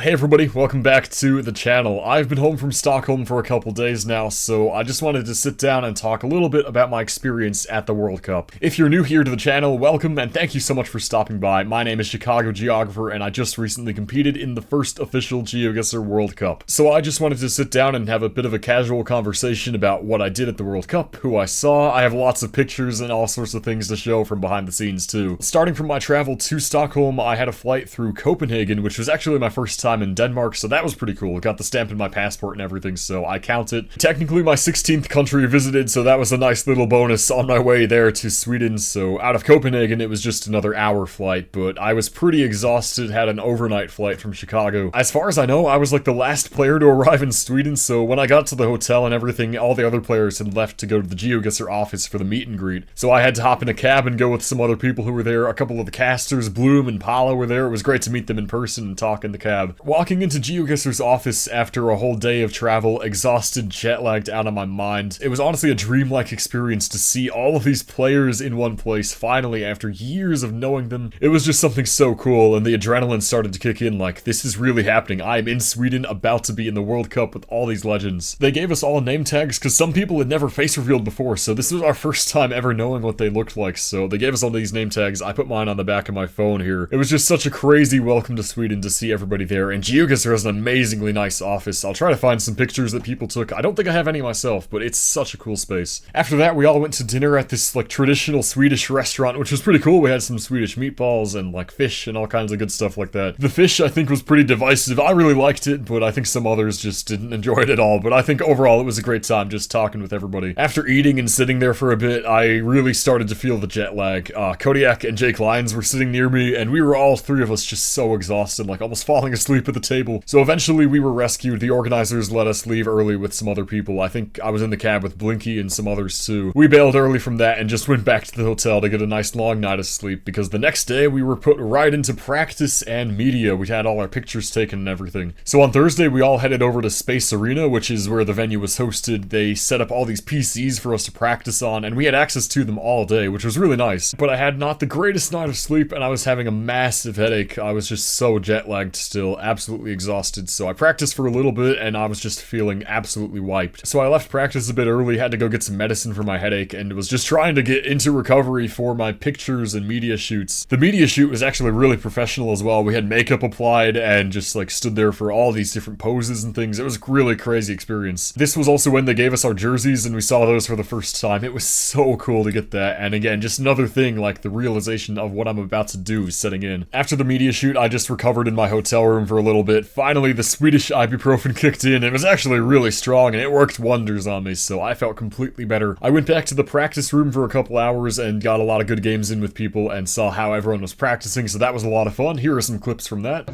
Hey everybody, welcome back to the channel. I've been home from Stockholm for a couple days now, so I just wanted to sit down and talk a little bit about my experience at the World Cup. If you're new here to the channel, welcome and thank you so much for stopping by. My name is Chicago Geographer and I just recently competed in the first official GeoGuessr World Cup. So I just wanted to sit down and have a bit of a casual conversation about what I did at the World Cup, who I saw. I have lots of pictures and all sorts of things to show from behind the scenes too. Starting from my travel to Stockholm, I had a flight through Copenhagen, which was actually my first time in Denmark, so that was pretty cool. Got the stamp in my passport and everything, so I count it. Technically my 16th country visited, so that was a nice little bonus on my way there to Sweden. So out of Copenhagen, it was just another hour flight, but I was pretty exhausted, had an overnight flight from Chicago. As far as I know, I was like the last player to arrive in Sweden, so when I got to the hotel and everything, all the other players had left to go to the GeoGuessr office for the meet and greet. So I had to hop in a cab and go with some other people who were there. A couple of the casters, Bloom and Paula, were there. It was great to meet them in person and talk in the cab. Walking into GeoGuessr's office after a whole day of travel, exhausted, jet-lagged out of my mind. It was honestly a dreamlike experience to see all of these players in one place finally after years of knowing them. It was just something so cool, and the adrenaline started to kick in like, this is really happening. I am in Sweden, about to be in the World Cup with all these legends. They gave us all name tags because some people had never face revealed before, so this was our first time ever knowing what they looked like, so they gave us all these name tags. I put mine on the back of my phone here. It was just such a crazy welcome to Sweden to see everybody there, and GeoGuessr has an amazingly nice office. I'll try to find some pictures that people took. I don't think I have any myself, but it's such a cool space. After that, we all went to dinner at this like traditional Swedish restaurant, which was pretty cool. We had some Swedish meatballs and like fish and all kinds of good stuff like that. The fish, I think, was pretty divisive. I really liked it, but I think some others just didn't enjoy it at all. But I think overall it was a great time just talking with everybody. After eating and sitting there for a bit, I really started to feel the jet lag. Kodiak and Jake Lyons were sitting near me, and we were all three of us just so exhausted, like almost falling asleep at the table. So eventually we were rescued. The organizers let us leave early with some other people. I think I was in the cab with Blinky and some others too. We bailed early from that and just went back to the hotel to get a nice long night of sleep, because the next day we were put right into practice and media. We had all our pictures taken and everything. So on Thursday we all headed over to Space Arena, which is where the venue was hosted. They set up all these PCs for us to practice on, and we had access to them all day, which was really nice. But I had not the greatest night of sleep, and I was having a massive headache. I was just so jet lagged still, absolutely exhausted. So I practiced for a little bit and I was just feeling absolutely wiped. So I left practice a bit early, had to go get some medicine for my headache, and was just trying to get into recovery for my pictures and media shoots. The media shoot was actually really professional as well. We had makeup applied and just like stood there for all these different poses and things. It was a really crazy experience. This was also when they gave us our jerseys and we saw those for the first time. It was so cool to get that, and again, just another thing, like the realization of what I'm about to do setting in. After the media shoot, I just recovered in my hotel room for a little bit. Finally, the Swedish ibuprofen kicked in. It was actually really strong and it worked wonders on me, so I felt completely better. I went back to the practice room for a couple hours and got a lot of good games in with people and saw how everyone was practicing, so that was a lot of fun. Here are some clips from that.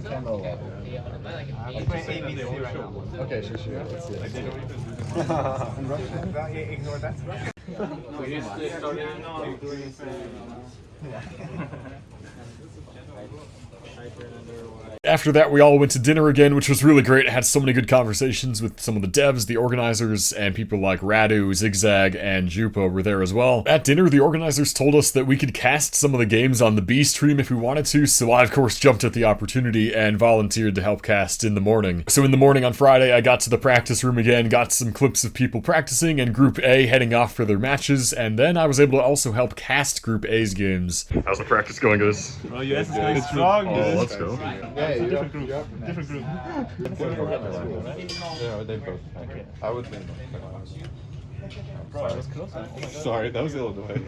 Okay, sure. Let's see. Ignore that. After that, we all went to dinner again, which was really great. I had so many good conversations with some of the devs, the organizers, and people like Radu, Zigzag, and Jupa were there as well. At dinner, the organizers told us that we could cast some of the games on the B stream if we wanted to, so I of course jumped at the opportunity and volunteered to help cast in the morning. So in the morning on Friday, I got to the practice room again, got some clips of people practicing and Group A heading off for their matches, and then I was able to also help cast Group A's games. How's the practice going, guys? Oh yes, it's going strong. Oh, let's go. Yeah, different group. Different group. Yeah, they both. Okay. I would think. Sorry, that was Illinois.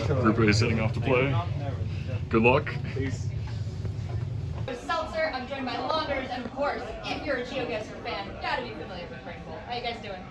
Group A is heading off to play. Good luck. Seltzer, I'm joined by Launders, and of course, if you're a GeoGuessr fan, you gotta be familiar with Rainbow. How you guys doing?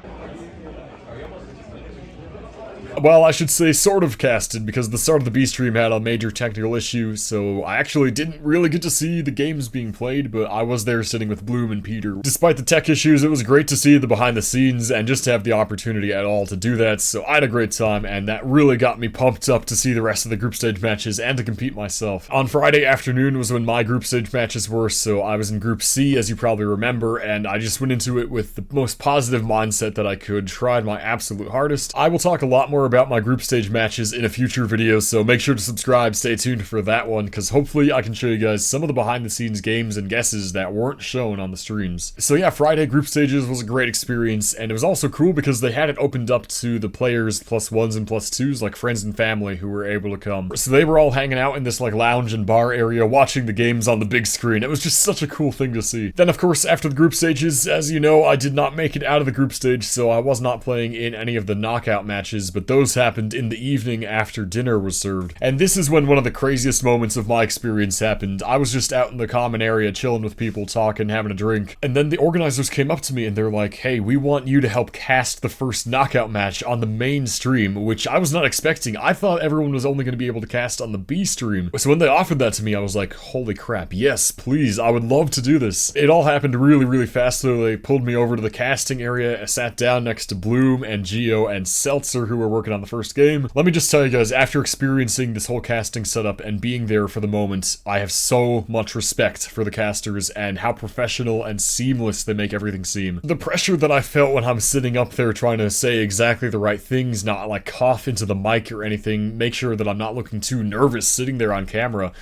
Well, I should say sort of casted, because the start of the B stream had a major technical issue, so I actually didn't really get to see the games being played, but I was there sitting with Bloom and Peter. Despite the tech issues, it was great to see the behind the scenes and just to have the opportunity at all to do that, so I had a great time, and that really got me pumped up to see the rest of the group stage matches and to compete myself. On Friday afternoon was when my group stage matches were, so I was in Group C, as you probably remember, and I just went into it with the most positive mindset that I could, tried my absolute hardest. I will talk a lot more about my group stage matches in a future video, so make sure to subscribe, stay tuned for that one, because hopefully I can show you guys some of the behind the scenes games and guesses that weren't shown on the streams. So yeah, Friday group stages was a great experience, and it was also cool because they had it opened up to the players +1s and +2s, like friends and family who were able to come. So they were all hanging out in this like lounge and bar area watching the games on the big screen. It was just such a cool thing to see. Then of course, after the group stages, as you know, I did not make it out of the group stage, so I was not playing in any of the knockout matches, but those happened in the evening after dinner was served. And this is when one of the craziest moments of my experience happened. I was just out in the common area chilling with people, talking, having a drink, and then the organizers came up to me and they're like, hey, we want you to help cast the first knockout match on the main stream, which I was not expecting. I thought everyone was only going to be able to cast on the B stream. So when they offered that to me, I was like, holy crap, yes, please, I would love to do this. It all happened really, really fast, so they pulled me over to the casting area, I sat down next to Bloom and Geo and Seltzer, who were working on the first game. Let me just tell you guys, after experiencing this whole casting setup and being there for the moment, I have so much respect for the casters and how professional and seamless they make everything seem. The pressure that I felt when I'm sitting up there trying to say exactly the right things, not like cough into the mic or anything, make sure that I'm not looking too nervous sitting there on camera.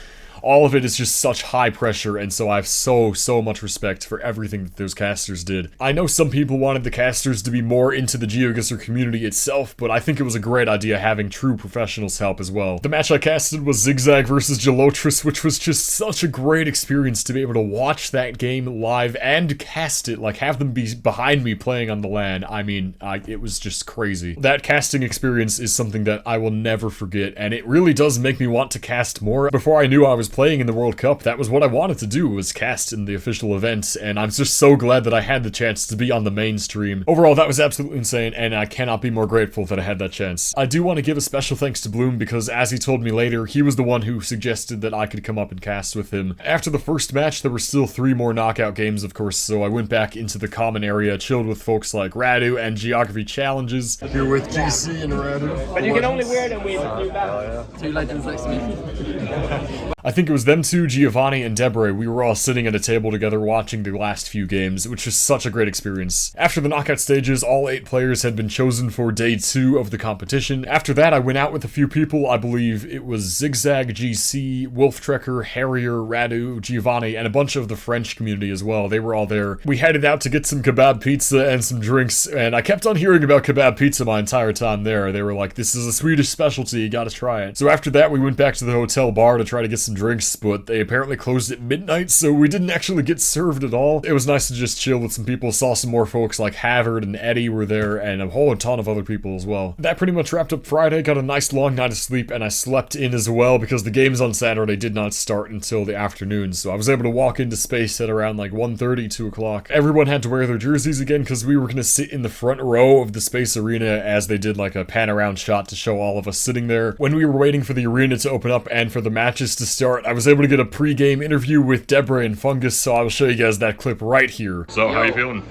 All of it is just such high pressure, and so I have so much respect for everything that those casters did. I know some people wanted the casters to be more into the GeoGuessr community itself, but I think it was a great idea having true professionals help as well. The match I casted was Zigzag versus Gelotris, which was just such a great experience to be able to watch that game live and cast it, like have them be behind me playing on the LAN. I mean, it was just crazy. That casting experience is something that I will never forget, and it really does make me want to cast more. Before I knew I was playing in the World Cup, that was what I wanted to do, was cast in the official event, and I'm just so glad that I had the chance to be on the main stream. Overall, that was absolutely insane, and I cannot be more grateful that I had that chance. I do want to give a special thanks to Bloom, because as he told me later, he was the one who suggested that I could come up and cast with him. After the first match, there were still 3 more knockout games, of course, so I went back into the common area, chilled with folks like Radu and Geography Challenges. Here with GC and Radu. But you can only wear them with blue back. 2 legends next to me. I think it was them two, Giovanni and Deborah. We were all sitting at a table together watching the last few games, which was such a great experience. After the knockout stages, all 8 players had been chosen for day 2 of the competition. After that, I went out with a few people. I believe it was Zigzag, GC, Wolftrekker, Harrier, Radu, Giovanni, and a bunch of the French community as well. They were all there. We headed out to get some kebab pizza and some drinks, and I kept on hearing about kebab pizza my entire time there. They were like, this is a Swedish specialty, you gotta try it. So after that, we went back to the hotel bar to try to get some drinks, but they apparently closed at midnight, so we didn't actually get served at all. It was nice to just chill with some people, saw some more folks like Havard and Eddie were there, and a whole ton of other people as well. That pretty much wrapped up Friday, got a nice long night of sleep, and I slept in as well because the games on Saturday did not start until the afternoon, so I was able to walk into space at around like 1:30, 2 o'clock. Everyone had to wear their jerseys again because we were going to sit in the front row of the space arena as they did like a pan around shot to show all of us sitting there. When we were waiting for the arena to open up and for the matches to start, I was able to get a pre-game interview with Deborah and Fungus, so I will show you guys that clip right here. So, how you feeling?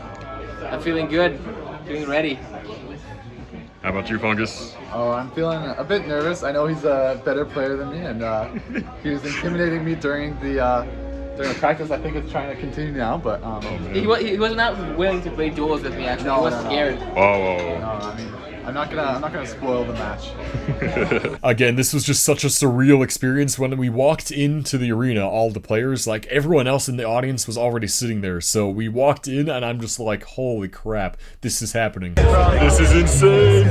I'm feeling good. Feeling ready. How about you, Fungus? Oh, I'm feeling a bit nervous. I know he's a better player than me, and he was intimidating me during the practice. I think it's trying to continue now, but He was not willing to play duels with me. Actually, he was scared. Oh. no, I mean, I'm not gonna spoil the match. Again, this was just such a surreal experience. When we walked into the arena, all the players, like everyone else in the audience was already sitting there. So we walked in and I'm just like, holy crap, this is happening. This is insane.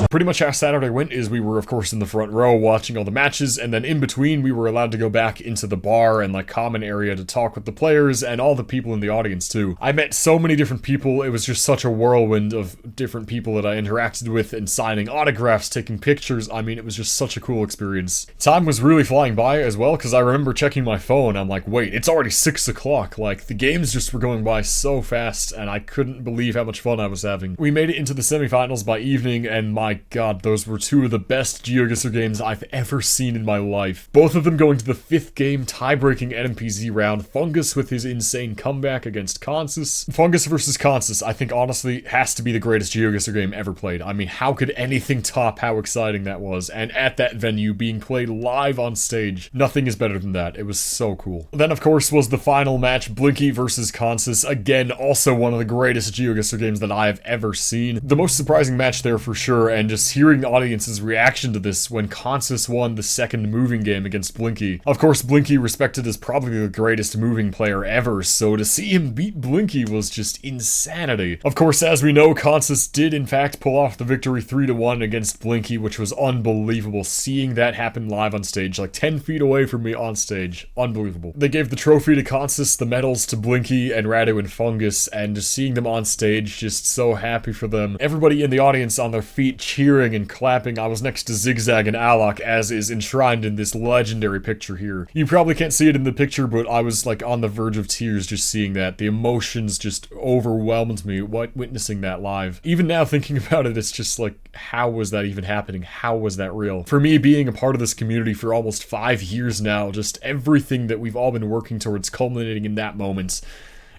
Pretty much how Saturday went is we were, of course, in the front row watching all the matches, and then in between we were allowed to go back into the bar and like common area to talk with the players and all the people in the audience too. I met so many different people. It was just such a whirlwind of different people that I interacted with and signing autographs, taking pictures. I mean, it was just such a cool experience. Time was really flying by as well, because I remember checking my phone. I'm like, wait, it's already 6 o'clock. Like, the games just were going by so fast, and I couldn't believe how much fun I was having. We made it into the semifinals by evening, and my god, those were two of the best GeoGuessr games I've ever seen in my life. Both of them going to the 5th game, tie-breaking NMPZ round, Fungus with his insane comeback against Consus. Fungus versus Consus, I think honestly, has to be the greatest GeoGuessr game ever played. I mean, how could anything top how exciting that was? And at that venue, being played live on stage, nothing is better than that. It was so cool. Then, of course, was the final match, Blinky versus Consus. Again, also one of the greatest GeoGuessr games that I have ever seen. The most surprising match there for sure, and just hearing the audience's reaction to this when Consus won the second moving game against Blinky. Of course, Blinky respected as probably the greatest moving player ever, so to see him beat Blinky was just insanity. Of course, as we know, Consus did in fact pull off the victory 3-1 against Blinky, which was unbelievable. Seeing that happen live on stage, like 10 feet away from me on stage. Unbelievable. They gave the trophy to Consus, the medals to Blinky and Radu and Fungus, and just seeing them on stage, just so happy for them. Everybody in the audience on their feet cheering and clapping. I was next to Zigzag and Alok, as is enshrined in this legendary picture here. You probably can't see it in the picture, but I was like on the verge of tears just seeing that. The emotions just overwhelmed me witnessing that live. Even now thinking about it, it's just like, how was that even happening? How was that real? For me, being a part of this community for almost 5 years now, just everything that we've all been working towards culminating in that moment.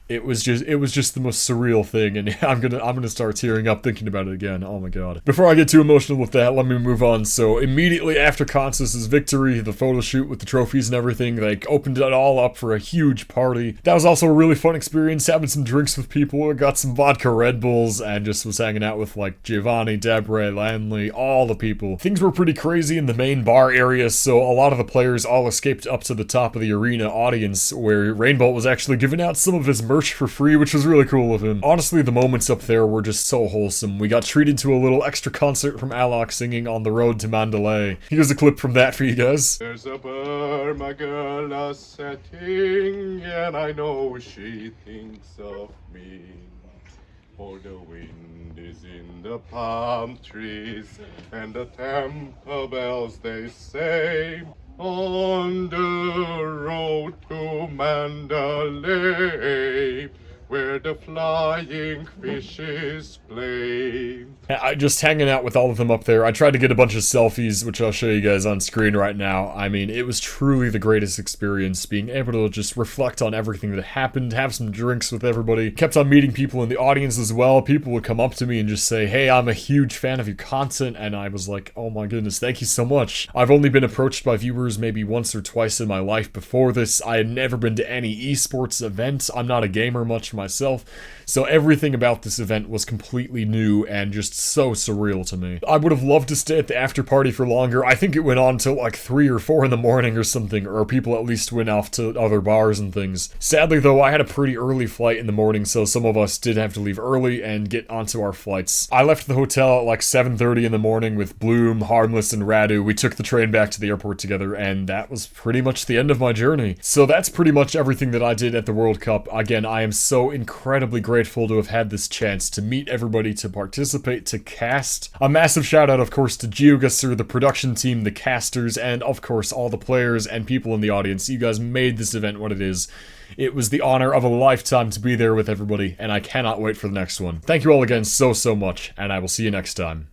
It was just the most surreal thing, and I'm gonna start tearing up thinking about it again. Oh my god. Before I get too emotional with that, let me move on. So immediately after Consus's victory, the photo shoot with the trophies and everything, they opened it all up for a huge party. That was also a really fun experience, having some drinks with people. I got some vodka Red Bulls and just was hanging out with like Giovanni, Debra, Lanley, all the people. Things were pretty crazy in the main bar area, so a lot of the players all escaped up to the top of the arena audience, where Rainbow was actually giving out some of his merch for free, which was really cool of him. Honestly, the moments up there were just so wholesome. We got treated to a little extra concert from Alok singing On the Road to Mandalay. Here's a clip from that for you guys. There's a Burma girl a setting, and I know she thinks of me. For the wind is in the palm trees, and the temple bells they say, on the road to Mandalay, where the flying fishes play. Just hanging out with all of them up there. I tried to get a bunch of selfies, which I'll show you guys on screen right now. I mean, it was truly the greatest experience, being able to just reflect on everything that happened, have some drinks with everybody. Kept on meeting people in the audience as well. People would come up to me and just say, hey, I'm a huge fan of your content, and I was like, oh my goodness, thank you so much. I've only been approached by viewers maybe once or twice in my life before this. I had never been to any esports event. I'm not a gamer much myself, so everything about this event was completely new and just so surreal to me. I would have loved to stay at the after party for longer. I think it went on till like 3 or 4 in the morning or something, or people at least went off to other bars and things. Sadly though, I had a pretty early flight in the morning, so some of us did have to leave early and get onto our flights. I left the hotel at like 7:30 in the morning with Bloom, Harmless, and Radu. We took the train back to the airport together, and that was pretty much the end of my journey. So that's pretty much everything that I did at the World Cup. Again, I am so incredibly grateful to have had this chance to meet everybody, to participate, to cast. A massive shout out, of course, to GeoGuessr, the production team, the casters, and of course all the players and people in the audience. You guys made this event what it is. It was the honor of a lifetime to be there with everybody, and I cannot wait for the next one. Thank you all again so much, and I will see you next time.